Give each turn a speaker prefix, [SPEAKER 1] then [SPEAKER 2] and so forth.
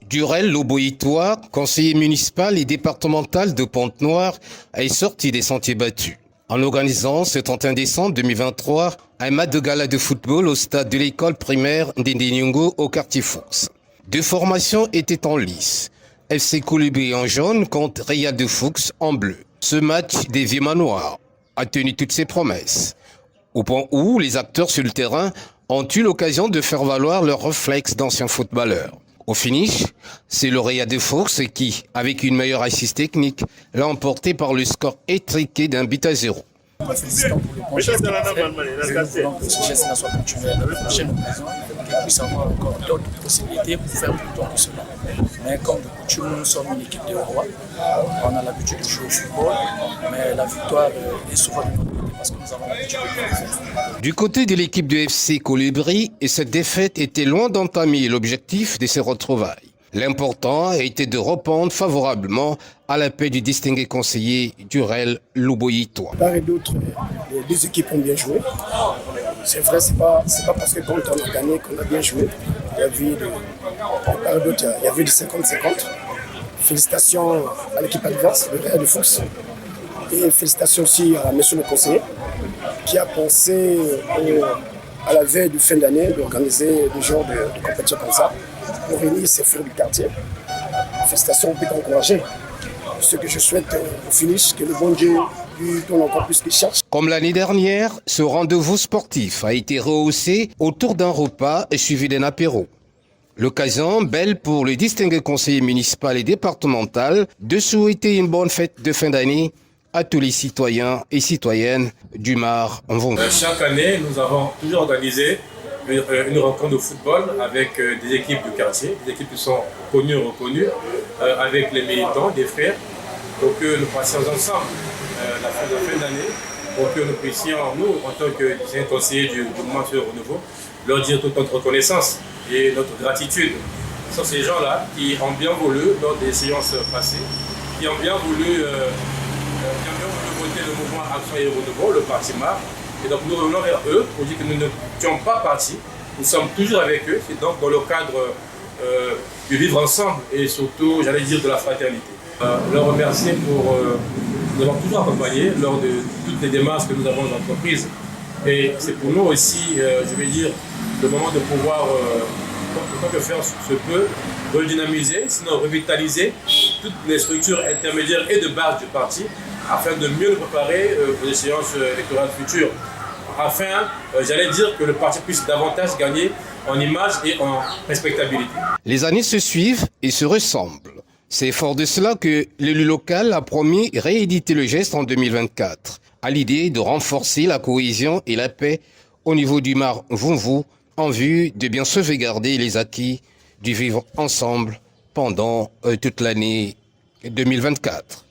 [SPEAKER 1] Durel Loboïtois, conseiller municipal et départemental de Pointe-Noire, est sorti des sentiers battus en organisant ce 31 décembre 2023 un match de gala de football au stade de l'école primaire d'Indinyungo au quartier Fuchs. Deux formations étaient en lice. FC Colibri en jaune contre Real de Fuchs en bleu. Ce match des Vieux-Manoirs a tenu toutes ses promesses, au point où les acteurs sur le terrain ont eu l'occasion de faire valoir leurs réflexes d'anciens footballeurs. Au finish, c'est le Real de Fuchs qui, avec une meilleure assise technique, l'a emporté par le score étriqué d'1-0.
[SPEAKER 2] Félicitons pour le bon geste qu'il a fait. Nous voulons que ce geste soit continué à la prochaine occasion, qu'il puisse avoir encore d'autres possibilités pour faire plus tôt que cela. Mais comme de coutume, nous sommes une équipe de rois. On a l'habitude de jouer au football, mais la victoire est souvent de notre côté parce que nous avons l'habitude de bien faire.
[SPEAKER 1] Du côté de l'équipe du FC Colibri, cette défaite était loin d'entamer l'objectif de ces retrouvailles. L'important a été de répondre favorablement à la paix du distingué conseiller Durel Loboïtois.
[SPEAKER 3] Par et d'autre, les deux équipes ont bien joué. C'est vrai, c'est pas parce que quand on a gagné qu'on a bien joué. Il y avait du 50-50. Félicitations à l'équipe adverse, le Real de Fuchs. Et félicitations aussi à monsieur le conseiller qui a pensé à la veille de fin d'année d'organiser des genres de compétition comme ça pour réunir ses frères du quartier. Félicitations, on peut encourager. Ce que je souhaite au finish, que le bon Dieu lui donne encore plus qu'il cherche.
[SPEAKER 1] Comme l'année dernière, ce rendez-vous sportif a été rehaussé autour d'un repas et suivi d'un apéro. L'occasion belle pour le distingué conseiller municipal et départemental de souhaiter une bonne fête de fin d'année à tous les citoyens et citoyennes du Mar en Vongou.
[SPEAKER 4] Chaque année, nous avons toujours organisé une rencontre de football avec des équipes du quartier, des équipes qui sont connues et reconnues, avec les militants, des frères, pour que nous passions ensemble la fin d'année, pour que nous puissions, nous, en tant que conseillers du mouvement sur le renouveau, leur dire toute notre reconnaissance et notre gratitude. Ce sont ces gens-là qui ont bien voulu, lors des séances passées, qui ont bien voulu voter le mouvement Action et Renouveau, le parti MAR. Et donc nous revenons vers eux pour dire que nous ne sommes pas partis, nous sommes toujours avec eux, c'est donc dans le cadre du vivre ensemble et surtout, j'allais dire, de la fraternité. Leur remercier pour nous avoir toujours accompagnés lors de toutes les démarches que nous avons entreprises. Et c'est pour nous aussi, je vais dire, le moment de pouvoir, tant que faire se peut, redynamiser, sinon revitaliser toutes les structures intermédiaires et de base du parti, afin de mieux le préparer aux échéances électorales futures. Afin, j'allais dire, que le parti puisse davantage gagner en image et en respectabilité.
[SPEAKER 1] Les années se suivent et se ressemblent. C'est fort de cela que l'élu local a promis rééditer le geste en 2024, à l'idée de renforcer la cohésion et la paix au niveau du Mar Vongou, en vue de bien sauvegarder les acquis du vivre ensemble pendant toute l'année 2024.